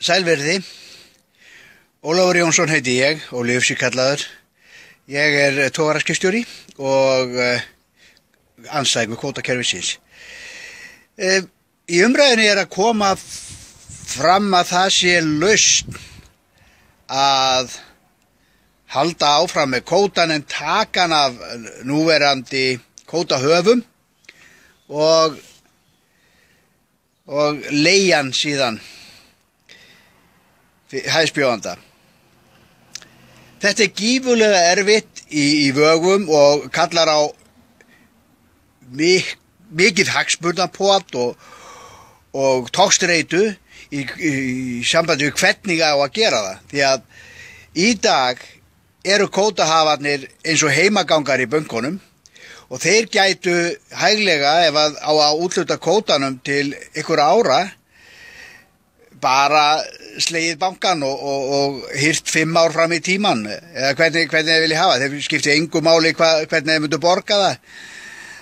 Sælverði, Ólafur Jónsson heiti ég, Óli Ufsi kallaður. Ég togaraskipstjóri og andstæðingur kvótakerfisins. Í umræðinni að koma fram að það sé lausn að halda áfram með kvótan en taka hann af núverandi kvótahöfum og leigja hann síðan hæstbjóðanda. Þetta gífurlega erfitt í vögum og kallar á mikið hagsmunapot og togstreitu í sambandi við hvernig á að gera það. Því að í dag eru kvótahafarnir eins og heimagangar í bönkunum og þeir gætu hæglega ef að útluta kvótanum til einhverja ára bara slegið bankan og hirt 5 ár fram í tíman eða hvernig þeir vilja hafa. Þeir skipti engu máli hvernig þeir myndu borga það.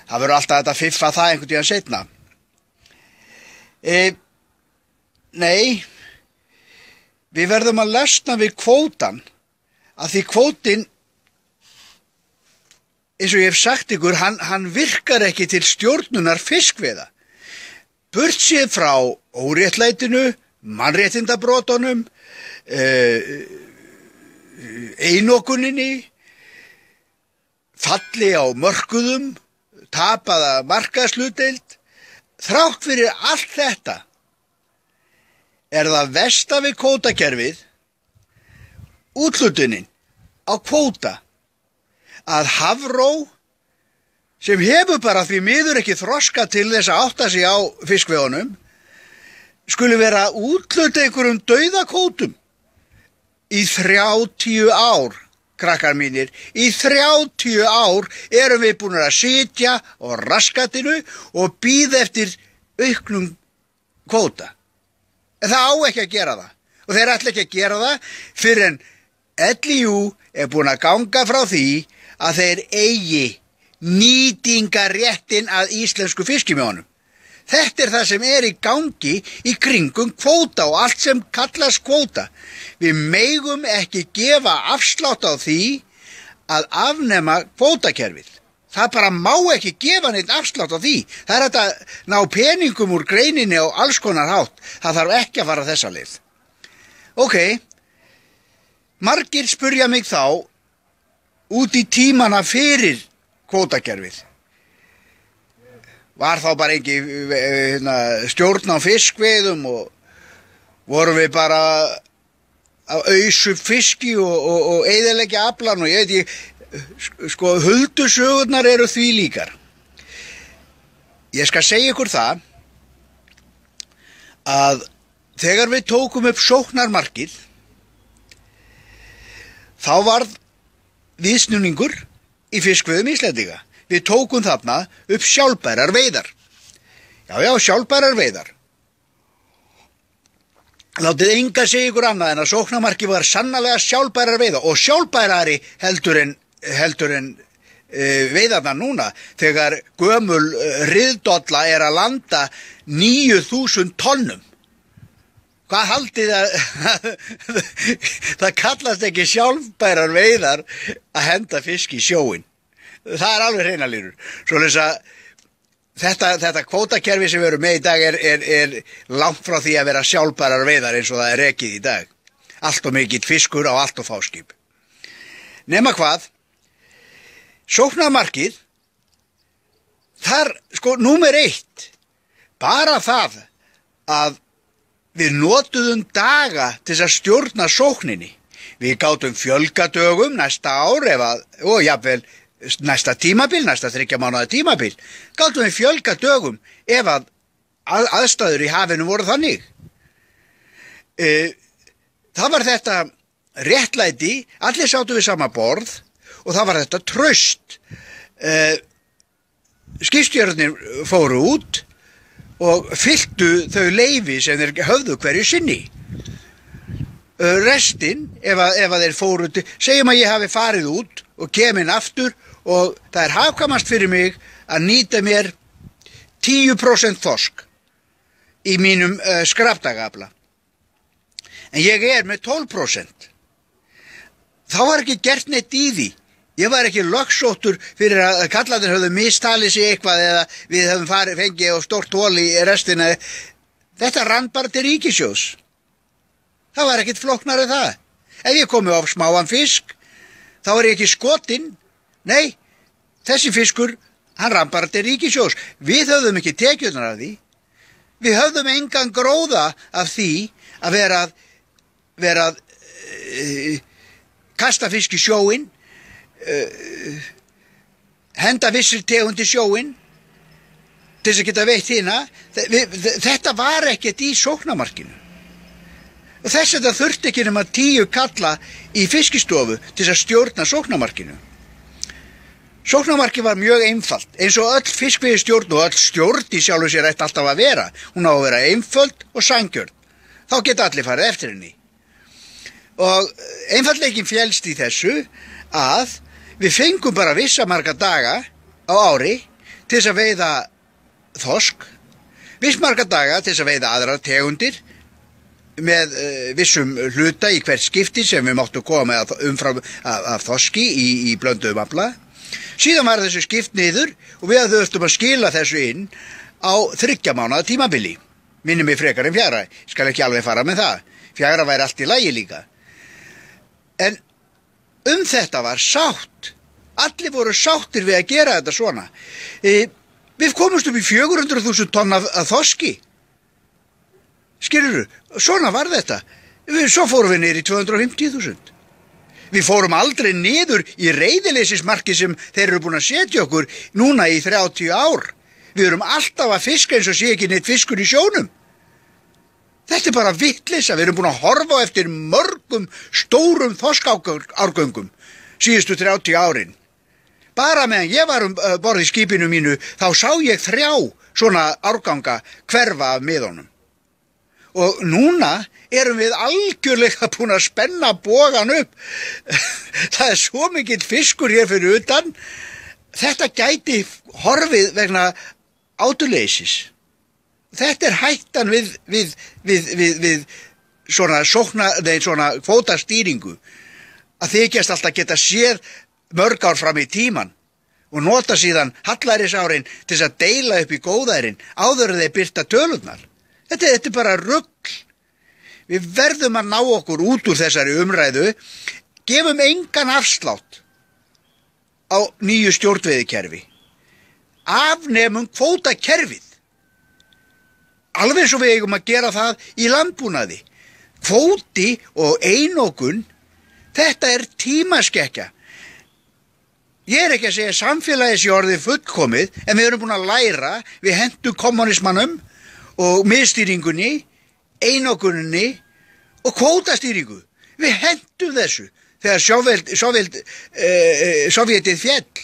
Það verður alltaf þetta fiffa það einhvern tíðan seinna. Nei, við verðum að losna við kvótan að því kvótinn, eins og ég hef sagt ykkur, hann virkar ekki til stjórnunar fiskveiða. Burtséð frá óréttlætinu, mannréttindabrotunum, einokuninni, falli á mörkuðum, tapaða markaðshlutdeild. Þrátt fyrir allt þetta það versta við kvótakerfið, úthlutunin á kvóta, að Hafró, sem hefur bara því miður ekki þroska til þess að átta sig á fiskveiðunum, skuli vera að úthluta einhverjum dauðakvótum í 30 ár, krakkar mínir. Í 30 ár erum við búin að sitja á raskatinu og bíða eftir auknum kvóta. En það á ekki að gera það. Og þeir ætla ekki að gera það fyrr en LÍÚ búin að ganga frá því að þeir eigi nýtingarréttin að íslensku fiskimjónum. Þetta það sem í gangi í kringum kvóta og allt sem kallast kvóta. Við megum ekki gefa afslátt á því að afnema kvótakerfið. Það bara má ekki gefa neitt afslátt á því. Það hægt að ná peningum úr greininni á alls konar hátt. Það þarf ekki að fara þessa leið. Ok, margir spurja mig þá út í tímana fyrir kvótakerfið. Var þá bara ekki stjórn á fiskveiðum og vorum við bara að ausa upp fiski og eyðileggja aflann og ég veit ekki, sko, huldusögurnar eru því líkar. Ég skal segja ykkur það að þegar við tókum upp sóknarmarkið þá varð viðsnúningur í fiskveiðum Íslendinga. Við tókum þarna upp sjálfbærar veiðar. Já, sjálfbærar veiðar. Látið enga segja ykkur annað en að sóknarmarkið var sannarlega sjálfbærar veiðar og sjálfbærari heldur en veiðarnar núna þegar gömul riðdolla að landa 9.000 tonnum. Hvað haldið það kallast ekki sjálfbærar veiðar að henda fisk í sjóinn. Það alveg hreina línur. Svoleiðis að þetta kvótakerfi sem við erum með í dag er langt frá því að vera sjálfbærar veiðar eins og það rekið í dag. Allt og mikill fiskur á allt og fá skip. Nema hvað, sóknarmarkið, þar, sko, númer 1, bara það að við notuðum daga til að stjórna sókninni. Við gátum fjölgadögum næsta ár og jafnvel næsta tímabil, næsta 3 mánaða tímabil, gátum við fjölga dögum ef að aðstæður í hafinu voru þannig. Það var þetta réttlæti, allir sátu við sama borð og það var þetta traust. Skipstjórarnir fóru út og fylltu þau leyfi sem þeir höfðu hverju sinni. Restin, ef að þeir fóru til, segjum að ég hafi farið út og keminn aftur og það hagkvæmast fyrir mig að nýta mér 10% þorsk í mínum skrafdagaafla. en ég með 12%. Þá var ekki gert neitt í því. Ég var ekki lögsóttur fyrir að kallarnir höfðu mistalið sig eitthvað eða við höfum fengið á stórt hól í restina. Þetta rann bara til ríkissjóðs. Það var ekkert flóknari það. Ef ég komi á smáan fisk, þá er ég ekki skotinn. Nei, þessi fiskur, hann rann bara til ríkissjóðs. Við höfðum ekki tekjurnar af því. Við höfðum engan gróða af því að vera að kasta fisk í sjóinn, henda vissir tegund í sjóinn til þess að geta veitt hina. Þetta var ekkert í sóknarmarkinu. Og þess að það þurfti ekki nema 10 kalla í fiskistofu til að stjórna sóknarmarkinu. Sóknarmarkið var mjög einfalt, eins og öll fiskveiðistjórn og öll stjórn í sjálfu sér ætti alltaf að vera. Hún á að vera einföld og sanngjörn. Þá geta allir farið eftir henni. Og einfaldleikin félst í þessu að við fengum bara vissa marga daga á ári til þess að veiða þorsk, viss marga daga til þess að veiða aðrar tegundir með vissum hluta í hvert skipti sem við máttum koma umfram af þorski í blönduðum afla. Síðan var þessu skipt niður og við þurftum að skila þessu inn á 3 mánaða tímabili. Minnir mig frekar en 4, skal ekki alveg fara með það. 4 væri allt í lagi líka. En þetta var sátt. Allir voru sáttir við að gera þetta svona. Við komumst upp í 400.000 tonn af þorski. Skilurðu, svona var þetta. Svo fórum við niður í 250.000. Við fórum aldrei niður í reiðileysismarkið sem þeir eru búin að setja okkur núna í 30 ár. Við erum alltaf að fiska eins og sé ekki neitt fiskur í sjónum. Þetta er bara vitleysa. Við erum búin að horfa eftir mörgum stórum þorskárgöngum síðustu 30 árin. Bara meðan ég var borð í skipinu mínu, þá sá ég 3 svona árganga hverfa af miðunum. Og núna erum við algjörlega búin að spenna bogan upp. Það er svo mikill fiskur hér fyrir utan. Þetta gæti horfið vegna átuleysis. Þetta er hættan við svona kvótastýringu. Að þykjast alltaf geta séð mörg ár fram í tíman og nota síðan hallærisárin til þess að deila upp í góðærin áður en þeir birta tölurnar. Þetta er bara rugl. Við verðum að ná okkur út úr þessari umræðu, gefum engan afslátt á nýju stjórnveiðikerfi. Afnemum kvótakerfið. Alveg eins og við eigum að gera það í landbúnaði. Kvóti og einokun, þetta er tímaskekkja. Ég er ekki að segja samfélagið sé orðið fullkomið, en við erum búin að læra, við hentum kommunismannum og miðstýringunni, einokuninni og kvótastýringu. Við hentum þessu þegar Sovjetið féll.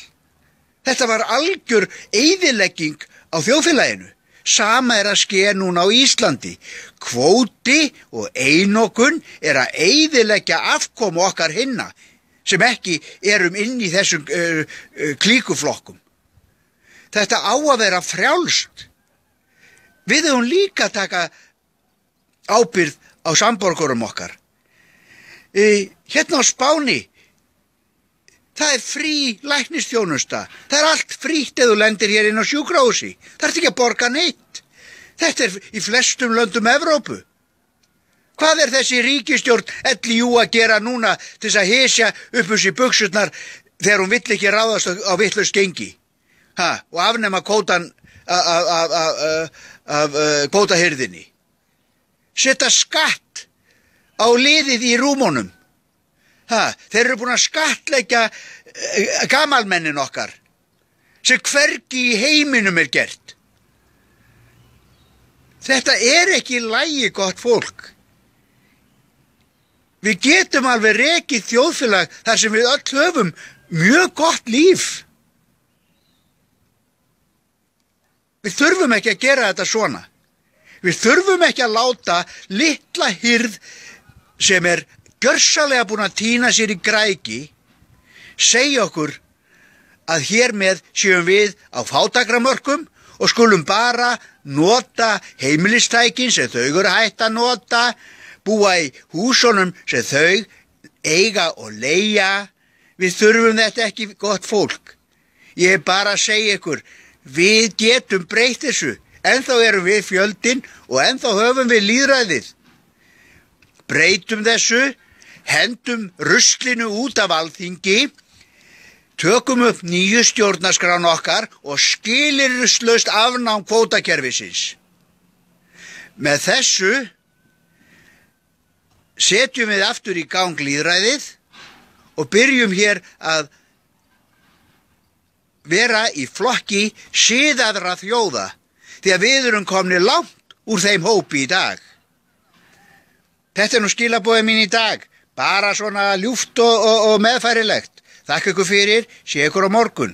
Þetta var algjör eyðilegging á þjóðfélaginu. Sama er að ske núna á Íslandi. Kvóti og einokun er að eyðileggja afkomu okkar hinna sem ekki erum inn í þessum klíkuflokkum. Þetta á að vera frjálst. Við höfum líka að taka ábyrgð á samborgurum okkar. Hérna á Spáni, það er frí læknisþjónusta. Það er allt frítt ef þú lendir hér inn á sjúkrahúsi. Það er ekki að borga neitt. Þetta er í flestum löndum Evrópu. Hvað er þessi ríkisstjórn LIU að gera núna til þess að hysja upp úr sér buxurnar þegar hún vill ekki ráðast á vitlaust gengi? Og afnema kvótan af kvótahirðinni. Setja skatt á liðið í rúmunum. Þeir eru búin að skattleggja gamalmennin okkar sem hvergi í heiminum er gert. Þetta er ekki í lagi, gott fólk. Við getum alveg rekið þjóðfélag þar sem við öll höfum mjög gott líf. Við þurfum ekki að gera þetta svona. Við þurfum ekki að láta litla hirð sem er gjörsamlega búin að týna sér í græki segja okkur að hér með séum við á fátækramörkum og skulum bara nota heimilistækin sem þau eru hætt að nota, búa í húsunum sem þau eiga og leigja. Við þurfum þetta ekki, gott fólk. Ég er bara að segja ykkur, við getum breytt þessu. Ennþá erum við fjöldinn og ennþá höfum við lýðræðið. Breytum þessu, hendum ruslinu út af Alþingi, tökum upp nýju stjórnarskrán okkar og skilyrðislaust afnám kvótakerfisins. Með þessu setjum við aftur í gang lýðræðið og byrjum hér að vera í flokki siðaðra þjóða, því að við erum komnir langt úr þeim hópi í dag. Þetta er nú skilaboðið mín í dag, bara svona ljúft og meðfærilegt. Þakka ykkur fyrir, sé ykkur á morgun.